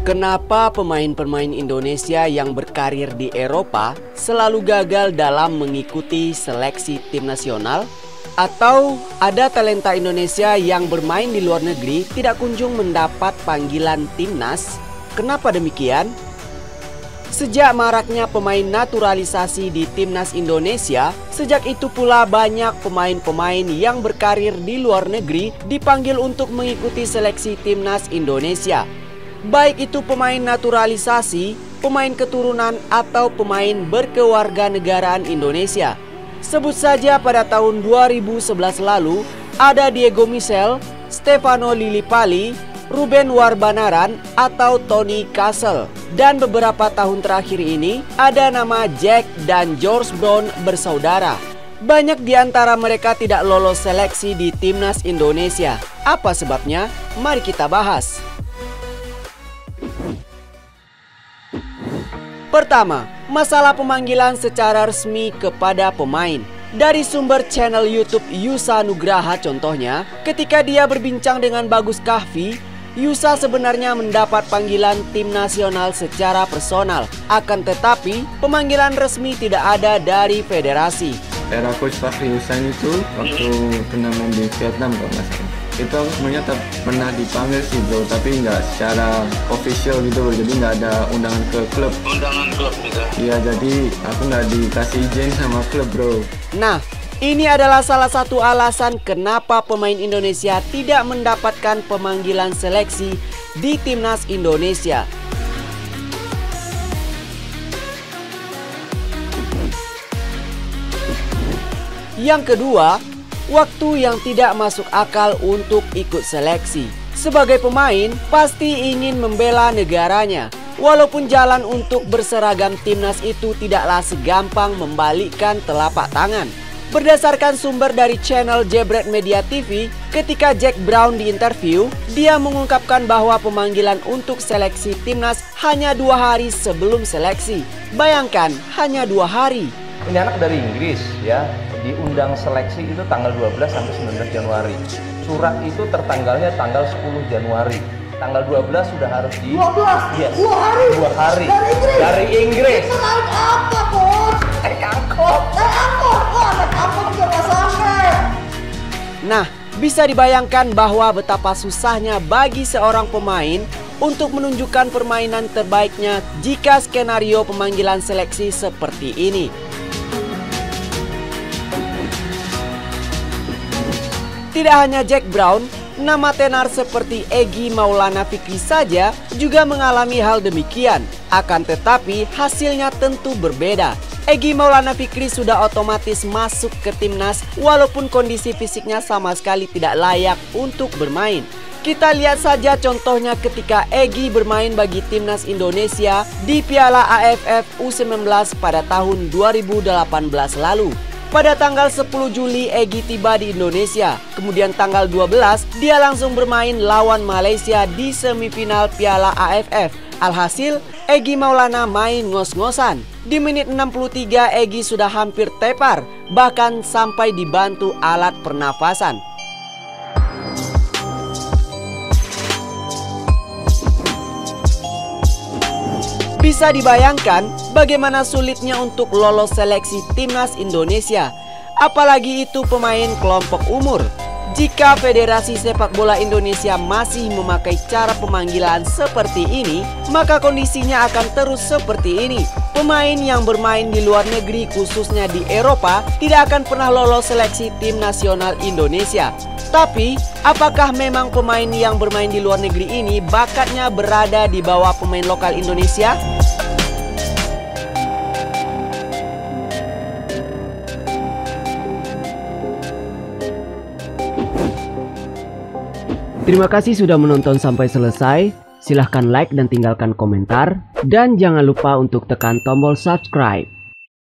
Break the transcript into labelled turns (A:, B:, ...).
A: Kenapa pemain-pemain Indonesia yang berkarir di Eropa selalu gagal dalam mengikuti seleksi tim nasional? Atau ada talenta Indonesia yang bermain di luar negeri tidak kunjung mendapat panggilan timnas? Kenapa demikian? Sejak maraknya pemain naturalisasi di timnas Indonesia, sejak itu pula banyak pemain-pemain yang berkarir di luar negeri dipanggil untuk mengikuti seleksi timnas Indonesia. Baik itu pemain naturalisasi, pemain keturunan, atau pemain berkewarganegaraan Indonesia. Sebut saja pada tahun 2011 lalu, ada Diego Michel, Stefano Lillipali, Ruben Warbanaran, atau Tony Castle. Dan beberapa tahun terakhir ini, ada nama Jack dan George Brown bersaudara. Banyak di antara mereka tidak lolos seleksi di timnas Indonesia. Apa sebabnya? Mari kita bahas. Pertama, masalah pemanggilan secara resmi kepada pemain. Dari sumber channel YouTube Yusa Nugraha contohnya, ketika dia berbincang dengan Bagus Kahvi, Yusa sebenarnya mendapat panggilan tim nasional secara personal. Akan tetapi, pemanggilan resmi tidak ada dari federasi.
B: Era Coach Fahri Hussein itu waktu turnamen di Vietnam kalau nggak salah. Itu aku sebenarnya pernah dipanggil sih bro, tapi nggak secara official gitu bro. Jadi nggak ada undangan ke klub.
C: Undangan klub gitu?
B: Iya, jadi aku nggak dikasih izin sama klub bro.
A: Nah, ini adalah salah satu alasan kenapa pemain Indonesia tidak mendapatkan pemanggilan seleksi di timnas Indonesia. Yang kedua, waktu yang tidak masuk akal untuk ikut seleksi. Sebagai pemain, pasti ingin membela negaranya. Walaupun jalan untuk berseragam timnas itu tidaklah segampang membalikkan telapak tangan. Berdasarkan sumber dari channel Jebret Media TV, ketika Jack Brown diinterview, dia mengungkapkan bahwa pemanggilan untuk seleksi timnas hanya 2 hari sebelum seleksi. Bayangkan, hanya 2 hari.
D: Ini anak dari Inggris ya, diundang seleksi itu tanggal 12 sampai 19 Januari. Surat itu tertanggalnya tanggal 10 Januari. Tanggal 12 sudah harus di
E: 12?
D: Yes.
E: 2 hari?
D: 2 hari.
E: Dari Inggris?
D: Dari Inggris.
E: Itu naik apa, Bos?
D: Naik angkot.
E: Naik angkot? Wah, naik angkot juga nggak sampai.
A: Nah, bisa dibayangkan bahwa betapa susahnya bagi seorang pemain untuk menunjukkan permainan terbaiknya jika skenario pemanggilan seleksi seperti ini. Tidak hanya Jack Brown, nama tenar seperti Egy Maulana Fikri saja juga mengalami hal demikian. Akan tetapi hasilnya tentu berbeda. Egy Maulana Fikri sudah otomatis masuk ke timnas walaupun kondisi fisiknya sama sekali tidak layak untuk bermain. Kita lihat saja contohnya ketika Egy bermain bagi timnas Indonesia di Piala AFF U19 pada tahun 2018 lalu. Pada tanggal 10 Juli Egy tiba di Indonesia. Kemudian tanggal 12 dia langsung bermain lawan Malaysia di semifinal Piala AFF. Alhasil Egy Maulana main ngos-ngosan. Di menit 63 Egy sudah hampir tepar, bahkan sampai dibantu alat pernafasan. Bisa dibayangkan bagaimana sulitnya untuk lolos seleksi timnas Indonesia, apalagi itu pemain kelompok umur. Jika Federasi Sepak Bola Indonesia masih memakai cara pemanggilan seperti ini, maka kondisinya akan terus seperti ini. Pemain yang bermain di luar negeri, khususnya di Eropa, tidak akan pernah lolos seleksi tim nasional Indonesia. Tapi, apakah memang pemain yang bermain di luar negeri ini bakatnya berada di bawah pemain lokal Indonesia? Terima kasih sudah menonton sampai selesai. Silahkan like dan tinggalkan komentar. Dan jangan lupa untuk tekan tombol subscribe.